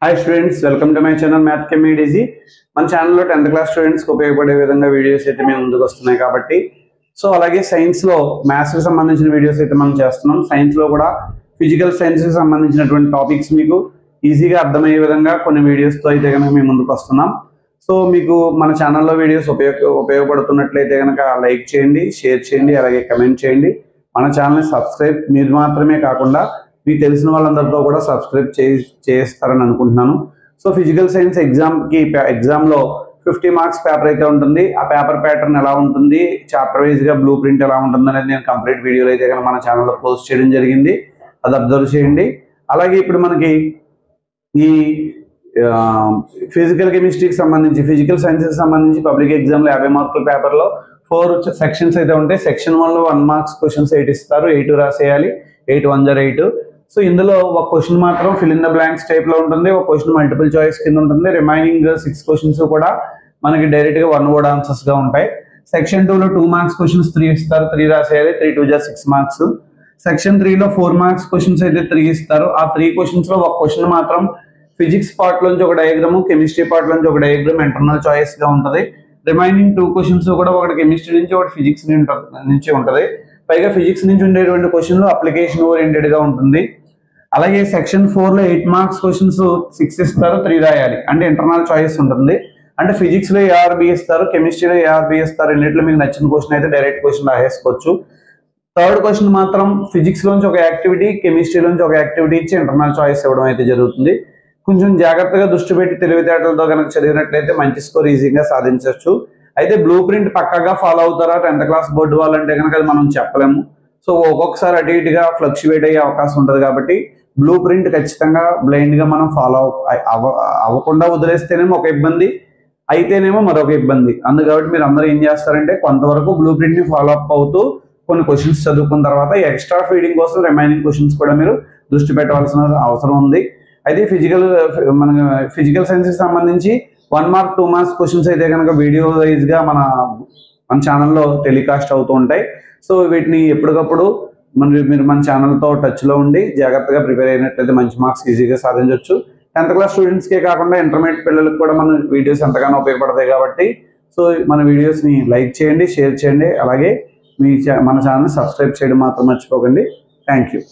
Hi students, welcome to my channel math కెమ్ made easy. మన ఛానల్లో 10th క్లాస్ స్టూడెంట్స్కి ఉపయోగపడే విధంగా వీడియోస్ అయితే మేము ముందుకు వస్తున్నాయి కాబట్టి అలాగే సైన్స్లో మ్యాథ్స్కి సంబంధించిన వీడియోస్ అయితే మనం చేస్తున్నాం. సైన్స్లో కూడా ఫిజికల్ సైన్స్కి సంబంధించినటువంటి టాపిక్స్ మీకు ఈజీగా అర్థమయ్యే విధంగా కొన్ని వీడియోస్తో అయితే కనుక మేము ముందుకు వస్తున్నాం. మీకు మన ఛానల్లో వీడియోస్ ఉపయోగపడుతున్నట్లయితే కనుక లైక్ చేయండి, షేర్ చేయండి, అలాగే కమెంట్ చేయండి. మన ఛానల్ని సబ్స్క్రైబ్ మీరు మాత్రమే కాకుండా మీకు తెలిసిన వాళ్ళందరితో కూడా సబ్స్క్రైబ్ చేస్తారని అనుకుంటున్నాను. ఫిజికల్ సైన్స్ ఎగ్జామ్లో 50 మార్క్స్ పేపర్ అయితే ఉంటుంది. ఆ పేపర్ ప్యాటర్న్ ఎలా ఉంటుంది, చాప్టర్ వైజ్గా బ్లూ ప్రింట్ ఎలా ఉంటుంది అనేది నేను కంప్లీట్ వీడియోలో అయితే కనుక మన ఛానల్లో పోస్ట్ చేయడం జరిగింది. అది అబ్జర్వ్ చేయండి. అలాగే ఇప్పుడు మనకి ఈ ఫిజికల్ కెమిస్ట్రీకి సంబంధించి ఫిజికల్ సైన్స్కి సంబంధించి పబ్లిక్ ఎగ్జామ్లో 50 మార్కుల పేపర్లో 4 సెక్షన్స్ అయితే ఉంటాయి. సెక్షన్ 1లో 1 మార్క్స్ క్వశ్చన్స్ 8 ఇస్తారు, 8 రాసేయాలి. 8 1 జర్ 8. ఇందులో ఒక క్వశ్చన్ మాత్రం ఫిల్ ఇన్ ద బ్లాంక్స్ టైప్లో ఉంటుంది, ఒక క్వశ్చన్ మల్టిపుల్ చాయిస్ కింద ఉంటుంది. రిమైనింగ్ 6 క్వశ్చన్స్ కూడా మనకి డైరెక్ట్గా 1 వర్డ్ ఆన్సర్స్గా ఉంటాయి. సెక్షన్ 2లో 2 మార్క్స్ క్వశ్చన్స్ 3 ఇస్తారు, 3 రాసేయాలి. 3 2 జర్ 6 మార్క్స్. సెక్షన్ 3లో 4 మార్క్స్ క్వశ్చన్స్ అయితే 3 ఇస్తారు. ఆ 3 క్వశ్చన్స్లో ఒక క్వశ్చన్ మాత్రం ఫిజిక్స్ పార్ట్ లోంచి ఒక డయాగ్రాము, కెమిస్ట్రీ పార్ట్ లోంచి ఒక డయాగ్రామ్ ఇంటర్నల్ చాయిస్గా ఉంటుంది. రిమైనింగ్ 2 క్వశ్చన్స్ కూడా ఒకటి కెమిస్ట్రీ నుంచి ఒకటి ఫిజిక్స్ నుంచి ఉంటుంది. పైగా ఫిజిక్స్ నుంచి ఉండేటువంటి క్వశ్చన్లు అప్లికేషన్ ఓరియంటెడ్గా ఉంటుంది. అలాగే సెక్షన్ 4లో 8 మార్క్స్ క్వశ్చన్స్ 6 ఇస్తారు, 3 రాయాలి. అంటే ఇంటర్నల్ చాయిస్ ఉంటుంది. అంటే ఫిజిక్స్లో ఏఆర్బి ఇస్తారు, కెమిస్ట్రీలో ఏఆర్బి ఇస్తారు. రెండిట్లో మీకు నచ్చిన క్వశ్చన్ అయితే డైరెక్ట్ క్వశ్చన్ రాసేసుకోవచ్చు. థర్డ్ క్వశ్చన్ మాత్రం ఫిజిక్స్లోంచి ఒక యాక్టివిటీ, కెమిస్ట్రీలోంచి ఒక యాక్టివిటీ ఇచ్చి ఇంటర్నల్ చాయిస్ ఇవ్వడం అయితే జరుగుతుంది. కొంచెం జాగ్రత్తగా దృష్టి పెట్టి తెలివితేటలతో కనుక చదివినట్లయితే మంచి స్కోర్ ఈజీగా సాధించవచ్చు. అయితే బ్లూ ప్రింట్ పక్కాగా ఫాలో అవుతారా 10th క్లాస్ బోర్డు వాళ్ళంటే కనుక అది మనం చెప్పలేము. ఒక్కొక్కసారి అటు ఇటుగా ఫ్లక్చువేట్ అయ్యే అవకాశం ఉంటుంది. కాబట్టి బ్లూ ప్రింట్ ఖచ్చితంగా బ్లైండ్గా మనం ఫాలో అవ్వకుండా వదిలేస్తేనేమో ఒక ఇబ్బంది, అయితేనేమో మరొక ఇబ్బంది. కాబట్టి మీరు అందరూ ఏం చేస్తారంటే కొంతవరకు బ్లూ ప్రింట్ని ఫాలో అప్ అవుతూ కొన్ని క్వశ్చన్స్ చదువుకున్న తర్వాత ఎక్స్ట్రా ఫీడింగ్ కోసం రిమైనింగ్ క్వశ్చన్స్ కూడా మీరు దృష్టి పెట్టవలసిన అవసరం ఉంది. అయితే ఫిజికల్ సైన్స్కి సంబంధించి 1 మార్క్ 2 మార్క్స్ క్వశ్చన్స్ అయితే కనుక వీడియో వైజ్గా మన ఛానల్లో టెలికాస్ట్ అవుతూ ఉంటాయి. వీటిని ఎప్పటికప్పుడు మీరు మన ఛానల్తో టచ్లో ఉండి జాగ్రత్తగా ప్రిపేర్ అయినట్లయితే మంచి మార్క్స్ ఈజీగా సాధించవచ్చు. 10th క్లాస్ స్టూడెంట్స్కే కాకుండా ఇంటర్మీడియట్ పిల్లలకు కూడా మన వీడియోస్ ఎంతగానో ఉపయోగపడతాయి. కాబట్టి మన వీడియోస్ని లైక్ చేయండి, షేర్ చేయండి, అలాగే మన ఛానల్ని సబ్స్క్రైబ్ చేయడం మాత్రం మర్చిపోకండి. Thank you.